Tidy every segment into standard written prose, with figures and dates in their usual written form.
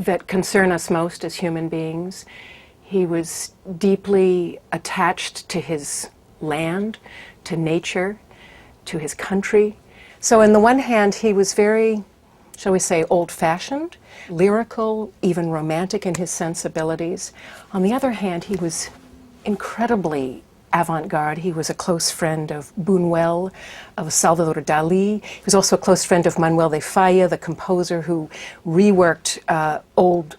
that concern us most as human beings. He was deeply attached to his land, to nature, to his country. So on the one hand, he was very, shall we say, old-fashioned, lyrical, even romantic in his sensibilities. On the other hand, he was incredibly avant-garde. He was a close friend of Buñuel, of Salvador Dalí. He was also a close friend of Manuel de Falla, the composer who reworked old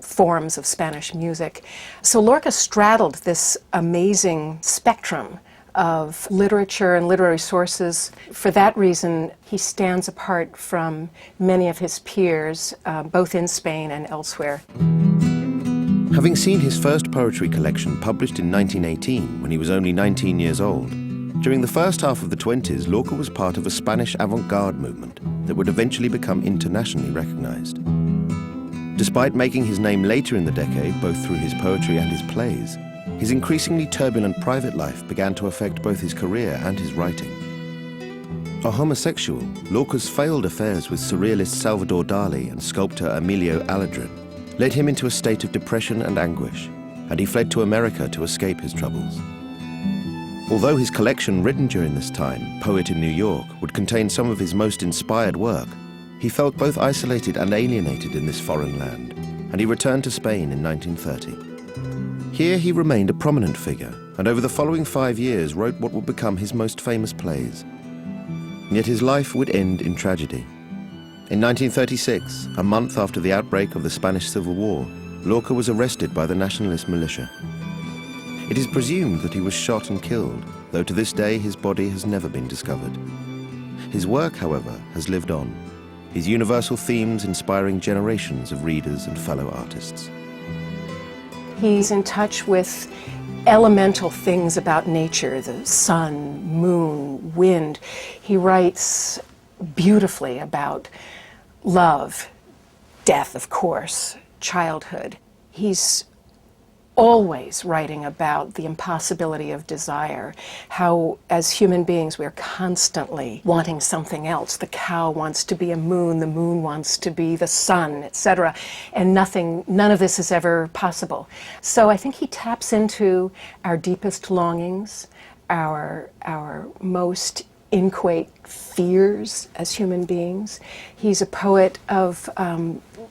forms of Spanish music. So Lorca straddled this amazing spectrum of literature and literary sources. For that reason, he stands apart from many of his peers, both in Spain and elsewhere. Having seen his first poetry collection published in 1918 when he was only 19 years old, during the first half of the 20s, Lorca was part of a Spanish avant-garde movement that would eventually become internationally recognized. Despite making his name later in the decade, both through his poetry and his plays, his increasingly turbulent private life began to affect both his career and his writing. A homosexual, Lorca's failed affairs with surrealist Salvador Dali and sculptor Emilio Aladrin led him into a state of depression and anguish, and he fled to America to escape his troubles. Although his collection written during this time, Poet in New York, would contain some of his most inspired work, he felt both isolated and alienated in this foreign land, and he returned to Spain in 1930. Here he remained a prominent figure, and over the following 5 years wrote what would become his most famous plays. Yet his life would end in tragedy. In 1936, a month after the outbreak of the Spanish Civil War, Lorca was arrested by the nationalist militia. It is presumed that he was shot and killed, though to this day his body has never been discovered. His work, however, has lived on, his universal themes inspiring generations of readers and fellow artists. He's in touch with elemental things about nature, the sun, moon, wind. He writes beautifully about love, death, of course, childhood. He's always writing about the impossibility of desire, how as human beings we're constantly wanting something else. The cow wants to be a moon, the moon wants to be the sun, etc. And none of this is ever possible. So I think he taps into our deepest longings, our most inchoate fears as human beings. He's a poet of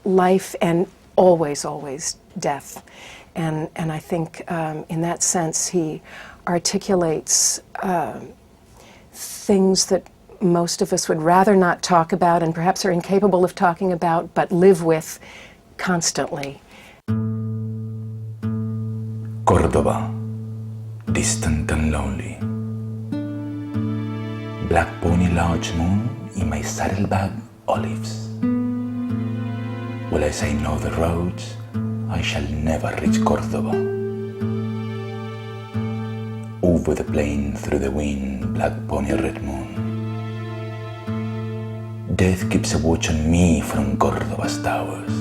life and always death. And I think in that sense he articulates things that most of us would rather not talk about and perhaps are incapable of talking about, but live with constantly. Córdoba, distant and lonely. Black pony, large moon, in my saddlebag, olives. Will as I know the roads, I shall never reach Córdoba. Over the plain, through the wind, black pony, red moon. Death keeps a watch on me from Córdoba's towers.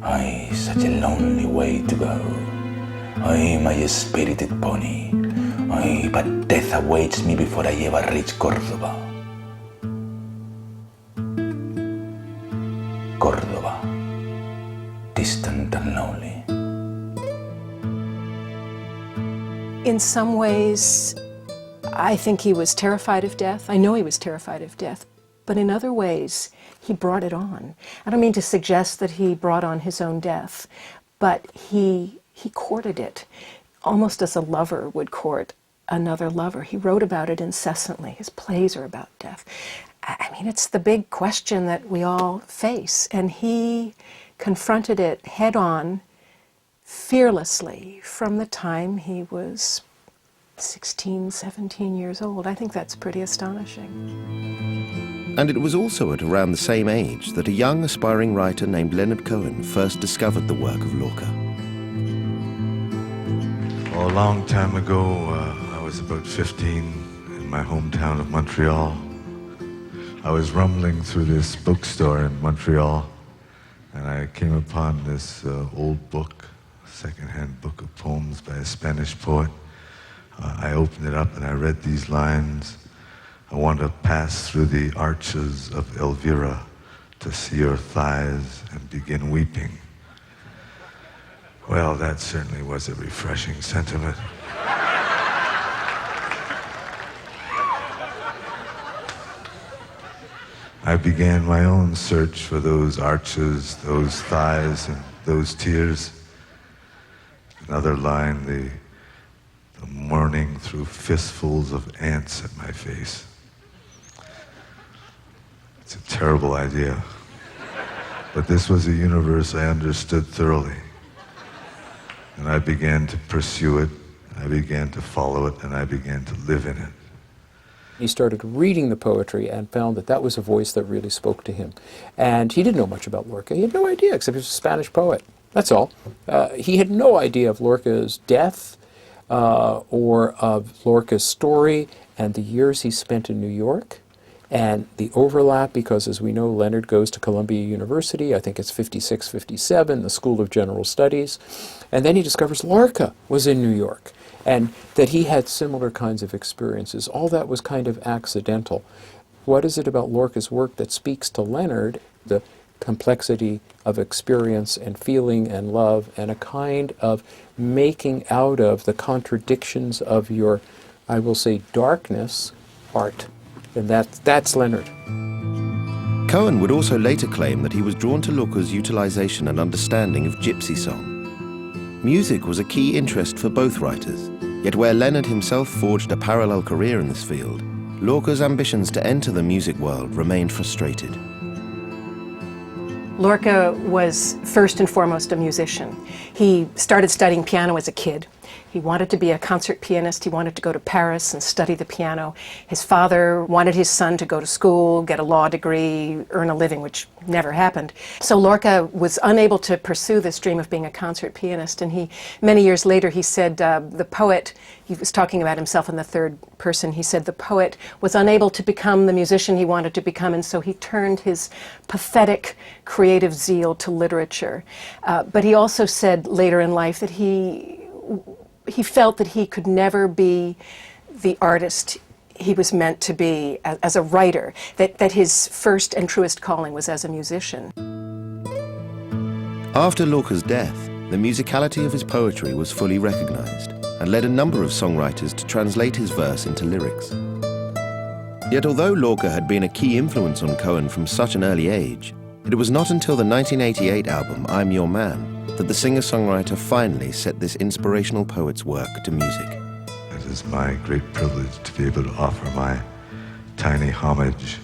Ay, such a lonely way to go. Ay, my spirited pony. Ay, but death awaits me before I ever reach Córdoba. Córdoba, distant and lonely. In some ways, I think he was terrified of death. I know he was terrified of death. But in other ways, he brought it on. I don't mean to suggest that he brought on his own death, but he courted it, almost as a lover would court another lover. He wrote about it incessantly. His plays are about death. I mean, it's the big question that we all face, and he confronted it head-on, fearlessly, from the time he was 16, 17 years old. I think that's pretty astonishing. And it was also at around the same age that a young aspiring writer named Leonard Cohen first discovered the work of Lorca. Oh, a long time ago, I was about 15 in my hometown of Montreal. I was rumbling through this bookstore in Montreal, and I came upon this old book, a second-hand book of poems by a Spanish poet. I opened it up and I read these lines. I want to pass through the arches of Elvira to see your thighs and begin weeping. Well, that certainly was a refreshing sentiment. I began my own search for those arches, those thighs, and those tears. Another line, the mourning threw fistfuls of ants at my face. It's a terrible idea. But this was a universe I understood thoroughly. And I began to pursue it, I began to follow it, and I began to live in it. He started reading the poetry and found that that was a voice that really spoke to him. And he didn't know much about Lorca. He had no idea, except he was a Spanish poet. That's all. He had no idea of Lorca's death or of Lorca's story and the years he spent in New York and the overlap, because as we know, Leonard goes to Columbia University, I think it's 56, 57, the School of General Studies, and then he discovers Lorca was in New York and that he had similar kinds of experiences. All that was kind of accidental. What is it about Lorca's work that speaks to Leonard, the complexity of experience and feeling and love and a kind of making out of the contradictions of your, I will say, darkness, art? And that's Leonard. Cohen would also later claim that he was drawn to Lorca's utilization and understanding of gypsy song. Music was a key interest for both writers, yet where Leonard himself forged a parallel career in this field, Lorca's ambitions to enter the music world remained frustrated. Lorca was first and foremost a musician. He started studying piano as a kid. He wanted to be a concert pianist. He wanted to go to Paris and study the piano. His father wanted his son to go to school, get a law degree, earn a living, which never happened. So Lorca was unable to pursue this dream of being a concert pianist. And many years later, he said the poet, he was talking about himself in the third person, he said the poet was unable to become the musician he wanted to become, and so he turned his pathetic creative zeal to literature. But he also said later in life that he felt that he could never be the artist he was meant to be as a writer, that his first and truest calling was as a musician. After Lorca's death, the musicality of his poetry was fully recognized and led a number of songwriters to translate his verse into lyrics. Yet although Lorca had been a key influence on Cohen from such an early age, it was not until the 1988 album I'm Your Man that the singer-songwriter finally set this inspirational poet's work to music. It is my great privilege to be able to offer my tiny homage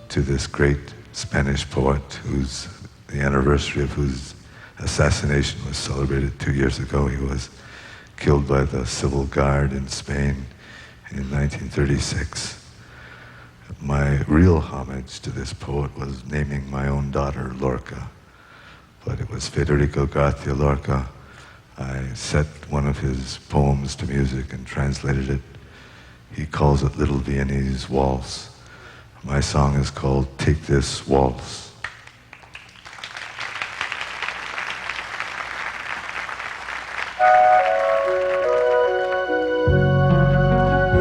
to this great Spanish poet the anniversary of whose assassination was celebrated 2 years ago. He was killed by the Civil Guard in Spain in 1936. My real homage to this poet was naming my own daughter Lorca. But it was Federico García Lorca. I set one of his poems to music and translated it. He calls it Little Viennese Waltz. My song is called Take This Waltz.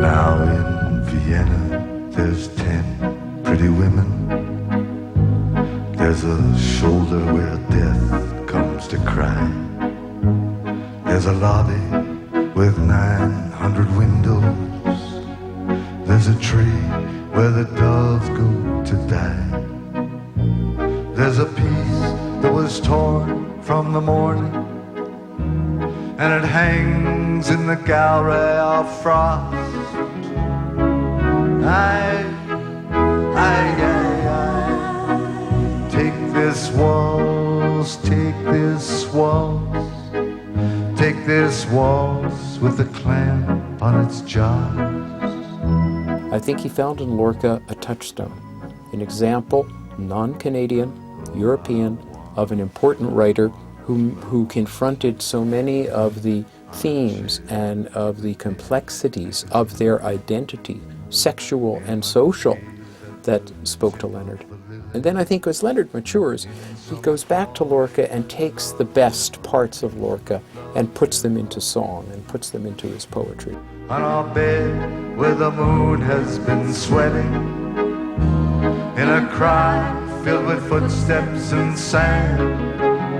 Now in Vienna there's 10 pretty women. There's a shoulder where death comes to cry. There's a lobby with 900 windows. There's a tree where the doves go to die. There's a piece that was torn from the morning, and it hangs in the gallery of frost. Take this waltz, take this waltz, take this waltz with the clamp on its jaws. I think he found in Lorca a touchstone, an example, non-Canadian, European, of an important writer who confronted so many of the themes and of the complexities of their identity, sexual and social, that spoke to Leonard. And then I think as Leonard matures, he goes back to Lorca and takes the best parts of Lorca and puts them into song and puts them into his poetry. On our bed where the moon has been sweating, in a cry filled with footsteps and sand.